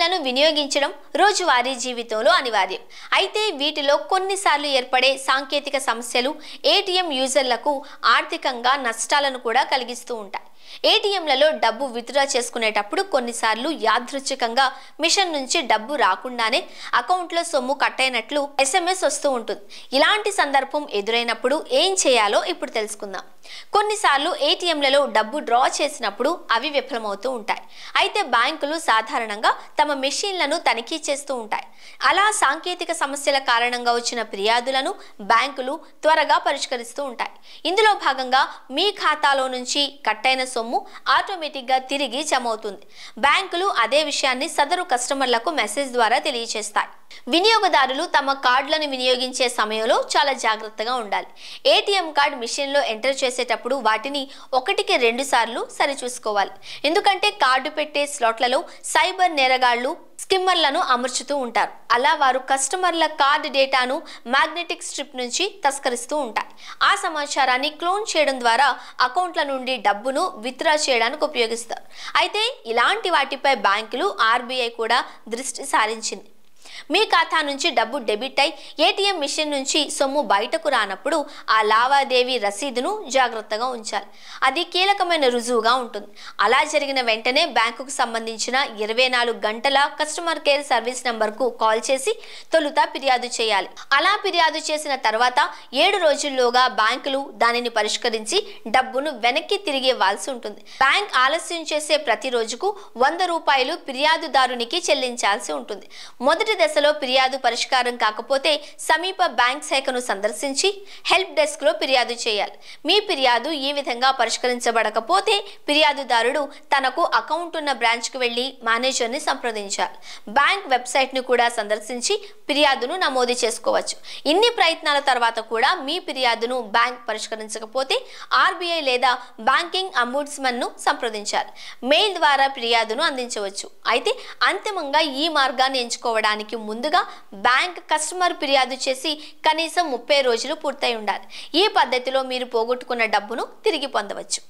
మిషన్లను వినియోగించడం రోజువారీ జీవితంలో అనివార్యం. అయితే వీటిలో కొన్నిసార్లు ఏర్పడే సాంకేతిక సమస్యలు ఏటీఎం యూజర్లకు ఆర్థికంగా నష్టాలను కూడా కలిగిస్తూ ఉంటాయి. ఏటీఎంలలో డబ్బు విత్డ్రా చేసుకునేటప్పుడు కొన్నిసార్లు యాదృచ్ఛికంగా మిషన్ నుంచి డబ్బు రాకుండానే అకౌంట్లో సొమ్ము కట్ అయినట్లు SMS వస్తూ ఉంటుంది. ఇలాంటి సందర్భం ఎదురైనప్పుడు ఏం చేయాలో ఇప్పుడు తెలుసుకుందాం. కొన్నిసార్లు ఏటీఎంలలో డబ్బు డ్రా చేసినప్పుడు అవి విఫలమవుతూ ఉంటాయి. అయితే బ్యాంకులు సాధారణంగా తమ మెషిన్లను తనిఖీ చేస్తూ ఉంటాయి. అలా సాంకేతిక సమస్యల కారణంగా వచ్చిన ఫిర్యాదులను బ్యాంకులు త్వరగా పరిష్కరిస్తూ ఉంటాయి. ఇందులో భాగంగా మీ ఖాతాలో నుంచి కట్ అయిన సొమ్ము ఆటోమేటిక్గా తిరిగి జమ అవుతుంది. బ్యాంకులు అదే విషయాన్ని సదరు కస్టమర్లకు మెసేజ్ ద్వారా తెలియజేస్తాయి. వినియోగదారులు తమ కార్డులను వినియోగించే సమయంలో చాలా జాగ్రత్తగా ఉండాలి. ఏటీఎం కార్డు మిషన్లో ఎంటర్ చేసేటప్పుడు వాటిని 1-2 సార్లు సరిచూసుకోవాలి. ఎందుకంటే కార్డు పెట్టే స్లాట్లలో సైబర్ నేరగాళ్లు స్కిమ్మర్లను అమర్చుతూ ఉంటారు. అలా వారు కస్టమర్ల కార్డు డేటాను మ్యాగ్నెటిక్ స్ట్రిప్ నుంచి తస్కరిస్తూ ఉంటారు. ఆ సమాచారాన్ని క్లోన్ చేయడం ద్వారా అకౌంట్ల నుండి డబ్బును విత్డ్రా చేయడానికి ఉపయోగిస్తారు. అయితే ఇలాంటి వాటిపై బ్యాంకులు RBI కూడా దృష్టి సారించింది. మీ ఖాతా నుంచి డబ్బు డెబిట్ అయి ఏటీఎం మిషన్ నుంచి సొమ్ము బయటకు రానప్పుడు ఆ లావాదేవీ రసీదును జాగ్రత్తగా ఉంచాలి. అది కీలకమైన రుజువుగా ఉంటుంది. అలా జరిగిన వెంటనే బ్యాంకుకు సంబంధించిన 24 గంటల కస్టమర్ కేర్ సర్వీస్ నంబర్కు కాల్ చేసి తొలుత ఫిర్యాదు చేయాలి. అలా ఫిర్యాదు చేసిన తర్వాత 7 రోజుల్లోగా బ్యాంకులు దానిని పరిష్కరించి డబ్బును వెనక్కి తిరిగి ఇవ్వాల్సి ఉంటుంది. బ్యాంక్ ఆలస్యం చేసే ప్రతి రోజుకు 100 రూపాయలు ఫిర్యాదుదారునికి చెల్లించాల్సి ఉంటుంది. మొదటి దశలో ఫిర్యాదు పరిష్కారం కాకపోతే సమీప బ్యాంక్ శాఖను సందర్శించి హెల్ప్ డెస్క్ లో ఫిర్యాదు చేయాలి. మీ ఫిర్యాదు ఈ విధంగా పరిష్కరించబడకపోతే ఫిర్యాదుదారుడు తనకు అకౌంట్ ఉన్న బ్రాంచ్ కు వెళ్లి మేనేజర్ ని సంప్రదించాలి. బ్యాంక్ వెబ్సైట్ ను కూడా సందర్శించి ఫిర్యాదును నమోదు చేసుకోవచ్చు. ఇన్ని ప్రయత్నాల తర్వాత కూడా మీ ఫిర్యాదును బ్యాంక్ పరిష్కరించకపోతే RBI లేదా బ్యాంకింగ్ అంబుడ్స్మన్ ను సంప్రదించాలి. మెయిల్ ద్వారా ఫిర్యాదును అందించవచ్చు. అయితే అంతిమంగా ఈ మార్గాన్ని ఎంచుకోవడానికి ముందుగా బ్యాంక్ కస్టమర్ ఫిర్యాదు చేసి కనీసం 30 రోజులు పూర్తయి ఉండాలి. ఈ పద్ధతిలో మీరు పోగొట్టుకున్న డబ్బును తిరిగి పొందవచ్చు.